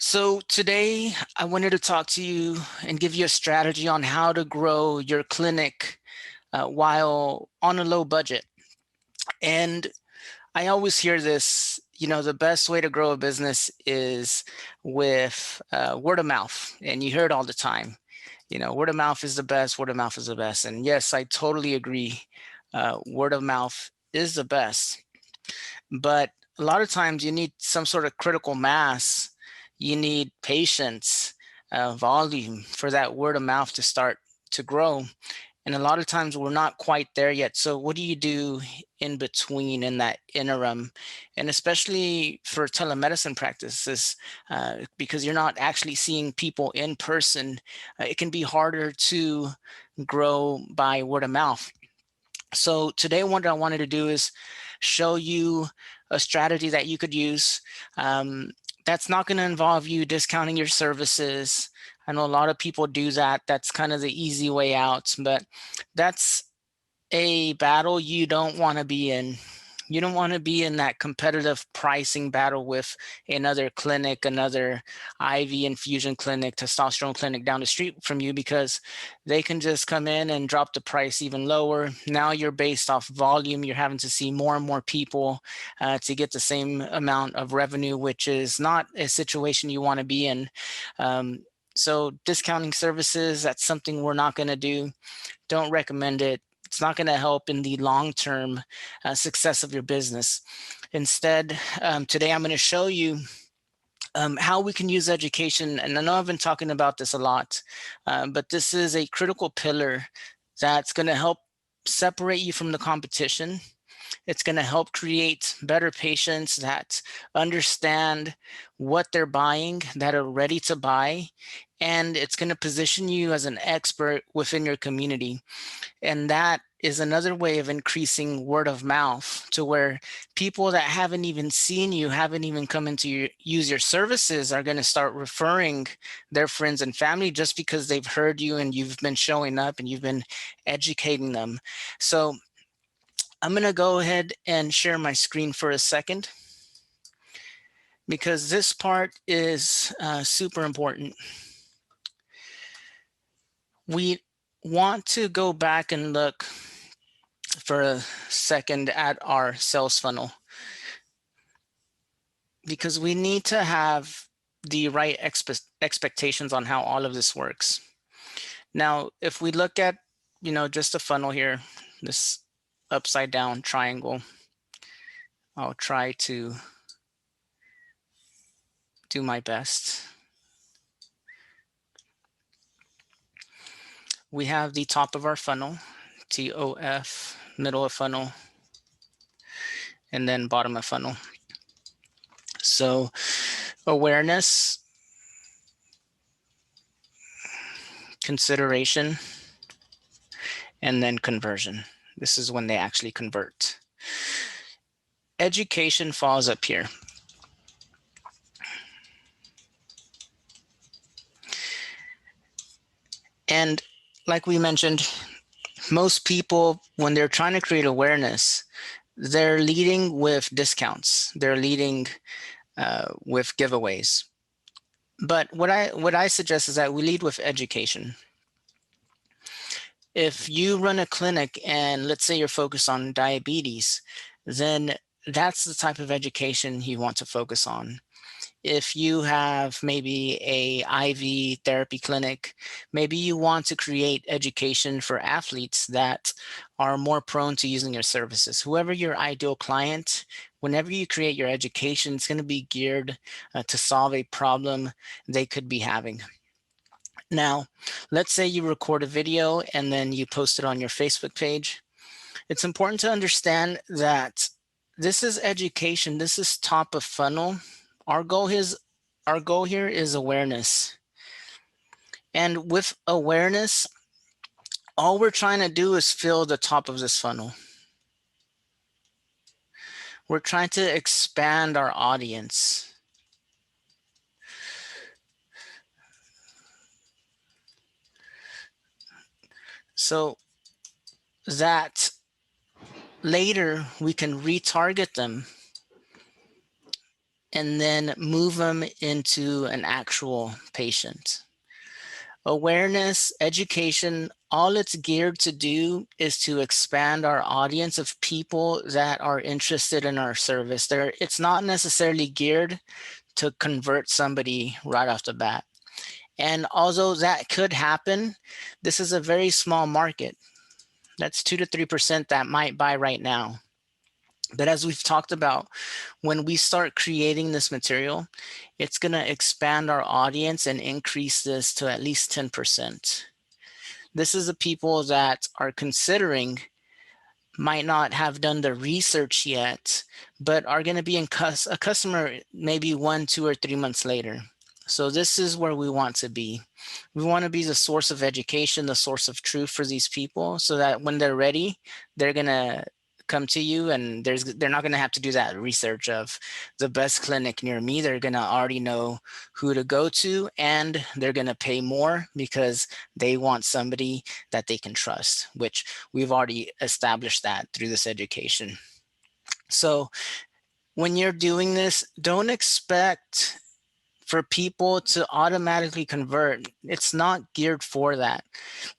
So today I wanted to talk to you and give you a strategy on how to grow your clinic while on a low budget. And I always hear this, the best way to grow a business is with word of mouth. And you hear it all the time. Word of mouth is the best, word of mouth is the best. And yes, I totally agree. Word of mouth is the best. But a lot of times you need some sort of critical mass. You need patience, volume for that word of mouth to start to grow. And a lot of times we're not quite there yet. So what do you do in between, in that interim? And especially for telemedicine practices, because you're not actually seeing people in person, it can be harder to grow by word of mouth. So today, what I wanted to do is show you a strategy that you could use. That's not going to involve you discounting your services. I know a lot of people do that. That's kind of the easy way out, but that's a battle you don't want to be in. You don't want to be in that competitive pricing battle with another clinic, another IV infusion clinic, testosterone clinic down the street from you, because they can just come in and drop the price even lower. Now you're based off volume. You're having to see more and more people to get the same amount of revenue, which is not a situation you want to be in. So discounting services, that's something we're not going to do. Don't recommend it. It's not going to help in the long-term success of your business. Instead, today I'm going to show you how we can use education. And I know I've been talking about this a lot, but this is a critical pillar that's going to help separate you from the competition. It's going to help create better patients that understand what they're buying, that are ready to buy, and it's going to position you as an expert within your community. And that is another way of increasing word of mouth, to where people that haven't even seen you, haven't even come into use your services, are going to start referring their friends and family just because they've heard you and you've been showing up and you've been educating them. So I'm going to go ahead and share my screen for a second, because this part is super important. We want to go back and look for a second at our sales funnel, because we need to have the right expectations on how all of this works. Now, if we look at, just a funnel here, this upside down triangle, I'll try to do my best. We have the top of our funnel, TOF, middle of funnel, and then bottom of funnel. So awareness, consideration, and then conversion. This is when they actually convert. Education falls up here. And like we mentioned, most people, when they're trying to create awareness, they're leading with discounts. They're leading with giveaways. But what I suggest is that we lead with education. If you run a clinic and let's say you're focused on diabetes, then that's the type of education you want to focus on. If you have maybe a IV therapy clinic, maybe you want to create education for athletes that are more prone to using your services. Whoever your ideal client, whenever you create your education, it's going to be geared to solve a problem they could be having. Now, let's say you record a video and then you post it on your Facebook page. It's important to understand that this is education. This is top of funnel. Our goal here is awareness. And with awareness, all we're trying to do is fill the top of this funnel. We're trying to expand our audience. So that later we can retarget them and then move them into an actual patient. Awareness, education, all it's geared to do is to expand our audience of people that are interested in our service. It's not necessarily geared to convert somebody right off the bat. And although that could happen, this is a very small market. That's 2 to 3% that might buy right now. But as we've talked about, when we start creating this material, it's going to expand our audience and increase this to at least 10%. This is the people that are considering, might not have done the research yet, but are going to be a customer maybe 1, 2, or 3 months later. So this is where we want to be. We want to be the source of education, the source of truth for these people, so that when they're ready, they're going to come to you, and they're not going to have to do that research of the best clinic near me. They're going to already know who to go to, and they're going to pay more because they want somebody that they can trust, which we've already established that through this education. So when you're doing this, don't expect for people to automatically convert. It's not geared for that.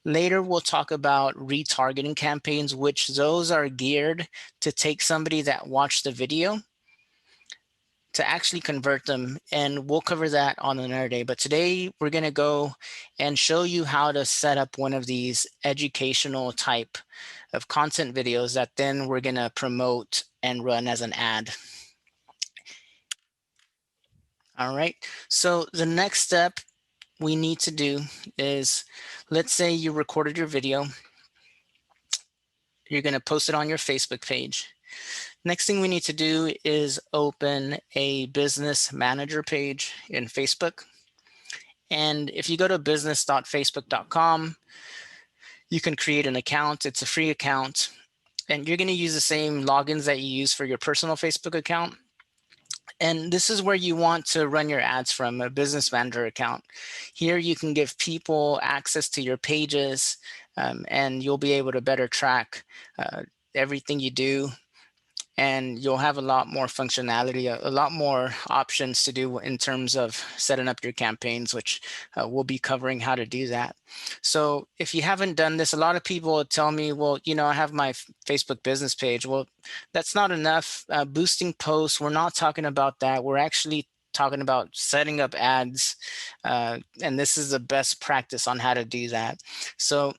Later, we'll talk about retargeting campaigns, which those are geared to take somebody that watched the video to actually convert them. And we'll cover that on another day. But today we're going to go and show you how to set up one of these educational type of content videos that then we're going to promote and run as an ad. All right. So the next step we need to do is, let's say you recorded your video. You're going to post it on your Facebook page. Next thing we need to do is open a business manager page in Facebook. And if you go to business.facebook.com, you can create an account. It's a free account. And you're going to use the same logins that you use for your personal Facebook account. And this is where you want to run your ads from, a business manager account. Here you can give people access to your pages, and you'll be able to better track everything you do. And you'll have a lot more functionality, a lot more options to do in terms of setting up your campaigns, which we'll be covering how to do that. So if you haven't done this, a lot of people tell me, well, I have my Facebook business page. Well, that's not enough. Boosting posts, we're not talking about that. We're actually talking about setting up ads. And this is the best practice on how to do that. So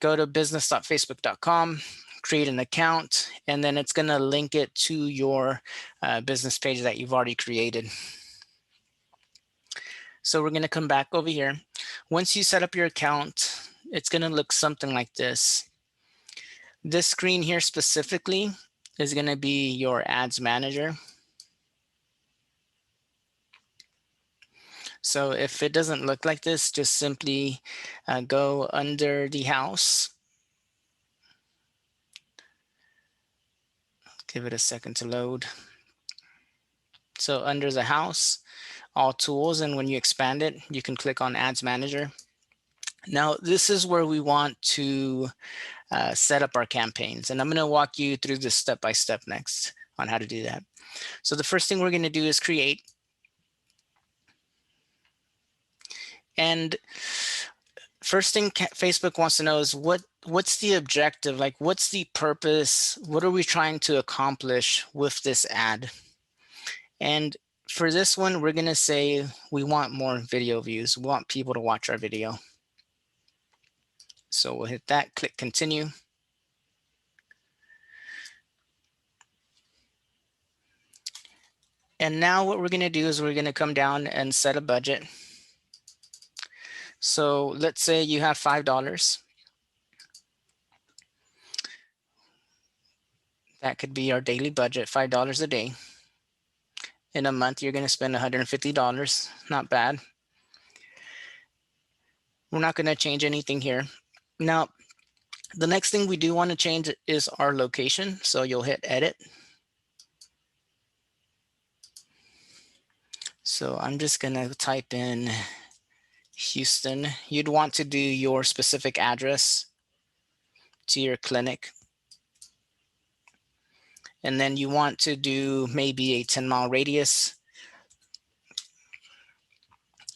go to business.facebook.com. create an account, and then it's going to link it to your business page that you've already created. So we're going to come back over here. Once you set up your account, it's going to look something like this. This screen here specifically is going to be your ads manager. So if it doesn't look like this, just simply go under the house. Give it a second to load. So under the house, all tools, and when you expand it, you can click on Ads Manager. Now, this is where we want to set up our campaigns, and I'm going to walk you through this step by step next on how to do that. So the first thing we're going to do is create. And first thing Facebook wants to know is what's the objective? Like, what's the purpose? What are we trying to accomplish with this ad? And for this one, we're going to say we want more video views. We want people to watch our video. So we'll hit that, click continue. And now what we're going to do is we're going to come down and set a budget. So let's say you have $5. That could be our daily budget, $5 a day. In a month, you're going to spend $150. Not bad. We're not going to change anything here. Now, the next thing we do want to change is our location. So you'll hit edit. So I'm just going to type in Houston. You'd want to do your specific address to your clinic. And then you want to do maybe a 10-mile radius.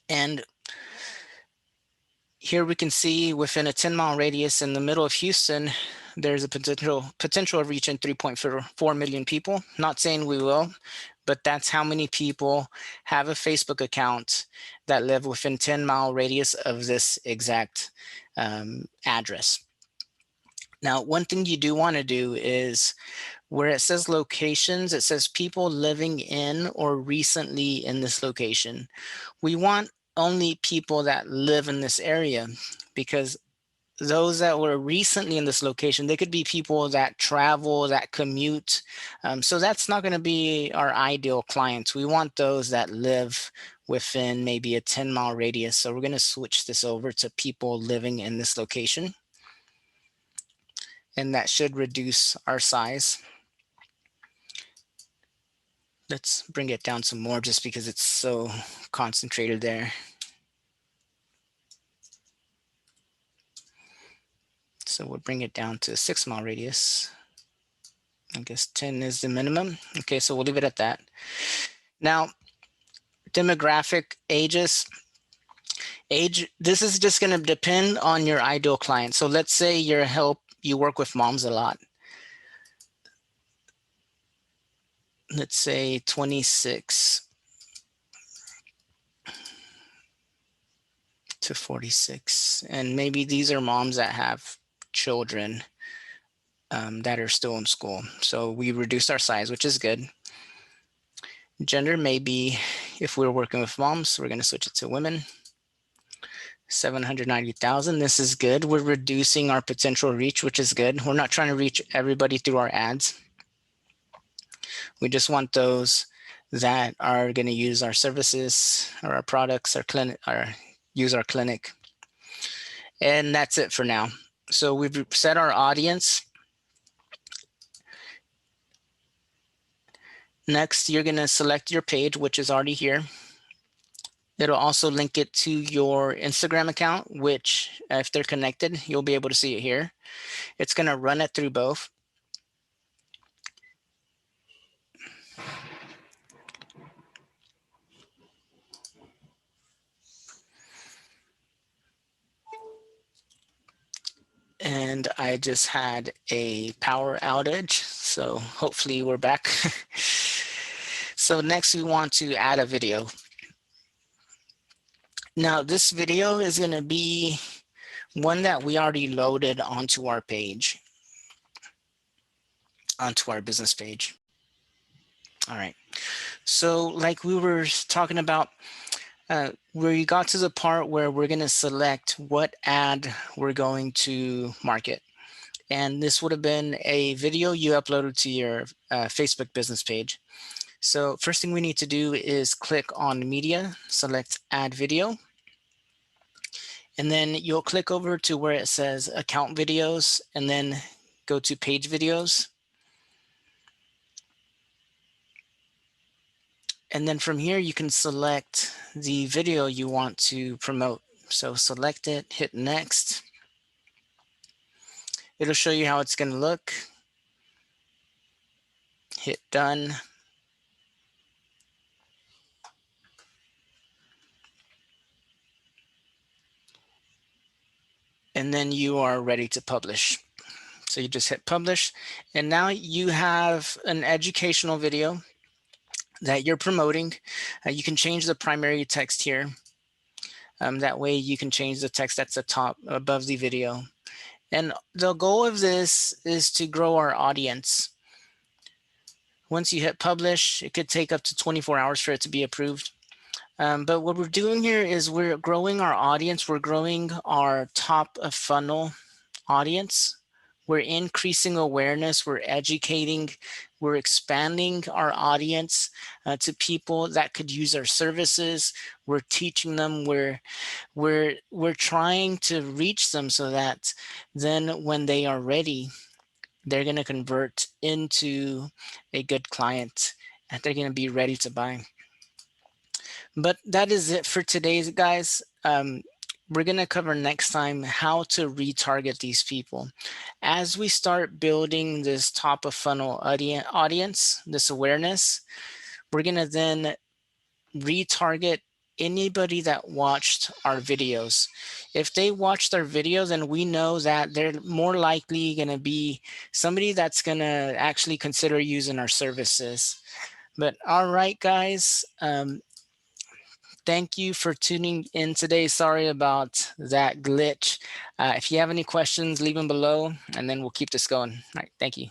And here we can see within a 10-mile radius in the middle of Houston, there's a potential of reaching 3.4 million people. Not saying we will, but that's how many people have a Facebook account that live within 10-mile radius of this exact address. Now, one thing you do want to do is where it says locations, it says people living in or recently in this location. We want only people that live in this area, because those that were recently in this location, they could be people that travel, that commute. So that's not going to be our ideal clients. We want those that live within maybe a 10-mile radius. So we're going to switch this over to people living in this location. And that should reduce our size. Let's bring it down some more just because it's so concentrated there. So we'll bring it down to a 6-mile radius. I guess 10 is the minimum. Okay, so we'll leave it at that. Now, demographic, ages. Age, this is just going to depend on your ideal client. So let's say you work with moms a lot. Let's say 26 to 46. And maybe these are moms that have children that are still in school. So we reduced our size, which is good. Gender, maybe if we're working with moms, we're going to switch it to women. 790,000. This is good. We're reducing our potential reach, which is good. We're not trying to reach everybody through our ads. We just want those that are going to use our services or our products, our clinic, or use our clinic. And that's it for now. So we've set our audience. Next, you're going to select your page, which is already here. It'll also link it to your Instagram account, which if they're connected, you'll be able to see it here. It's going to run it through both. And I just had a power outage, so hopefully we're back. So next we want to add a video. Now this video is going to be one that we already loaded onto our page, onto our business page. All right, so like we were talking about, we got to the part where we're going to select what ad we're going to market. And this would have been a video you uploaded to your Facebook business page. So first thing we need to do is click on media, select add video. And then you'll click over to where it says account videos and then go to page videos. And then from here, you can select the video you want to promote. So select it, hit next. It'll show you how it's going to look. Hit done. And then you are ready to publish. So you just hit publish. And now you have an educational video that you're promoting. You can change the primary text here. That way you can change the text that's the top above the video. And the goal of this is to grow our audience. Once you hit publish, it could take up to 24 hours for it to be approved. But what we're doing here is we're growing our audience. We're growing our top of funnel audience. We're increasing awareness. We're educating. We're expanding our audience to people that could use our services. We're teaching them. We're trying to reach them so that then when they are ready, they're going to convert into a good client and they're going to be ready to buy. But that is it for today, guys. We're going to cover next time how to retarget these people. As we start building this top of funnel audience, this awareness, we're going to then retarget anybody that watched our videos. If they watched our videos, and we know that they're more likely going to be somebody that's going to actually consider using our services. But all right, guys, thank you for tuning in today. Sorry about that glitch. If you have any questions, leave them below, and then we'll keep this going. All right, thank you.